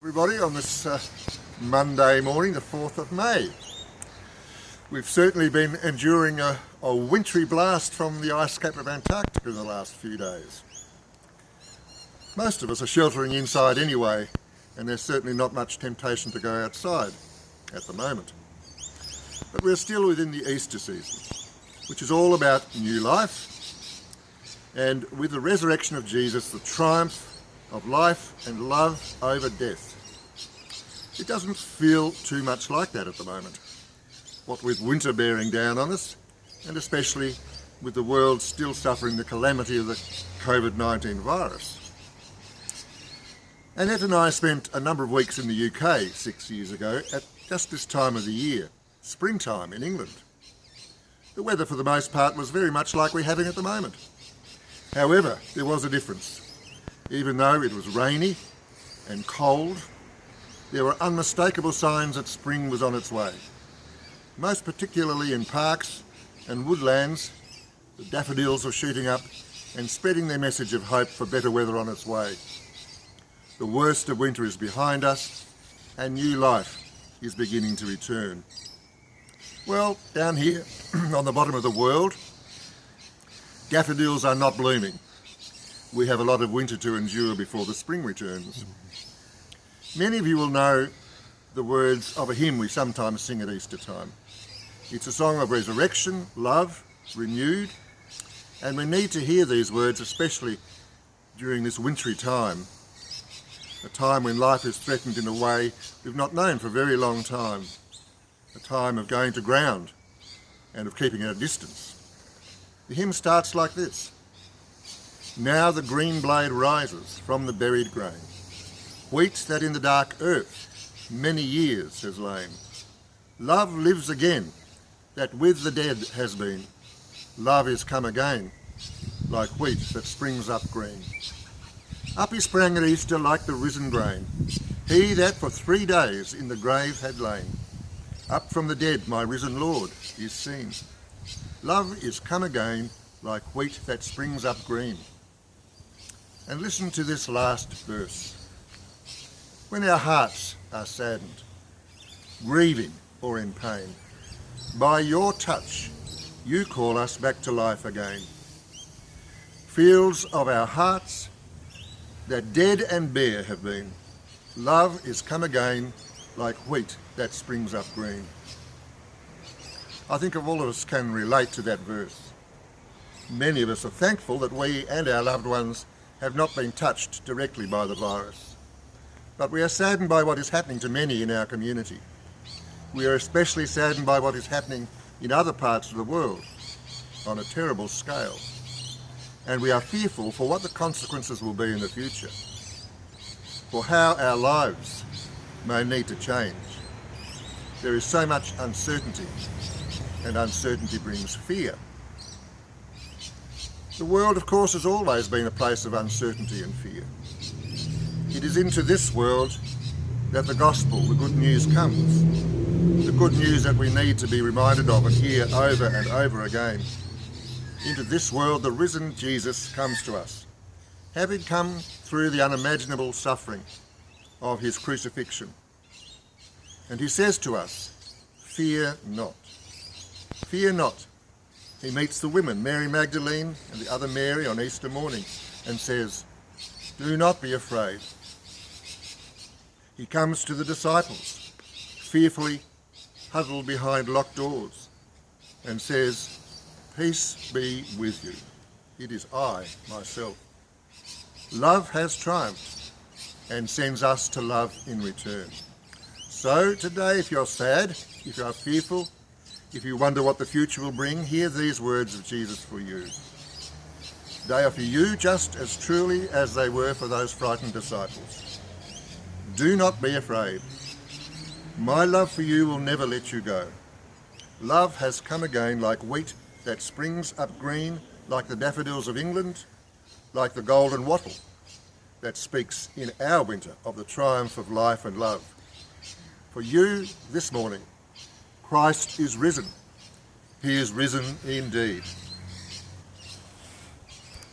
Everybody, on this Monday morning, the 4th of May. We've certainly been enduring a wintry blast from the ice cap of Antarctica in the last few days. Most of us are sheltering inside anyway, and there's certainly not much temptation to go outside at the moment. But we're still within the Easter season, which is all about new life, and with the resurrection of Jesus, the triumph of life and love over death. It doesn't feel too much like that at the moment, what with winter bearing down on us, and especially with the world still suffering the calamity of the COVID-19 virus. Annette and I spent a number of weeks in the UK 6 years ago at just this time of the year, springtime in England. The weather for the most part was very much like we're having at the moment. However, there was a difference. Even though it was rainy and cold, there were unmistakable signs that spring was on its way. Most particularly in parks and woodlands, the daffodils were shooting up and spreading their message of hope for better weather on its way. The worst of winter is behind us and new life is beginning to return. Well, down here on the bottom of the world, daffodils are not blooming. We have a lot of winter to endure before the spring returns. Many of you will know the words of a hymn we sometimes sing at Easter time. It's a song of resurrection, love, renewed, and we need to hear these words, especially during this wintry time, a time when life is threatened in a way we've not known for a very long time, a time of going to ground and of keeping at a distance. The hymn starts like this. Now the green blade rises from the buried grain, wheat that in the dark earth many years has lain. Love lives again, that with the dead has been. Love is come again, like wheat that springs up green. Up he sprang at Easter like the risen grain, he that for 3 days in the grave had lain. Up from the dead my risen Lord is seen. Love is come again, like wheat that springs up green. And listen to this last verse. When our hearts are saddened, grieving or in pain, by your touch you call us back to life again. Fields of our hearts that dead and bare have been, love is come again like wheat that springs up green. I think all of us can relate to that verse. Many of us are thankful that we and our loved ones have not been touched directly by the virus. But we are saddened by what is happening to many in our community. We are especially saddened by what is happening in other parts of the world on a terrible scale. And we are fearful for what the consequences will be in the future, for how our lives may need to change. There is so much uncertainty, and uncertainty brings fear. The world, of course, has always been a place of uncertainty and fear. It is into this world that the gospel, the good news, comes. The good news that we need to be reminded of and hear over and over again. Into this world, the risen Jesus comes to us, having come through the unimaginable suffering of his crucifixion. And he says to us, fear not. Fear not. He meets the women, Mary Magdalene and the other Mary on Easter morning, and says, do not be afraid. He comes to the disciples, fearfully huddled behind locked doors, and says, peace be with you. It is I, myself. Love has triumphed and sends us to love in return. So today, if you're sad, if you are fearful, if you wonder what the future will bring, hear these words of Jesus for you. They are for you just as truly as they were for those frightened disciples. Do not be afraid. My love for you will never let you go. Love has come again like wheat that springs up green, like the daffodils of England, like the golden wattle that speaks in our winter of the triumph of life and love. For you this morning, Christ is risen. He is risen indeed.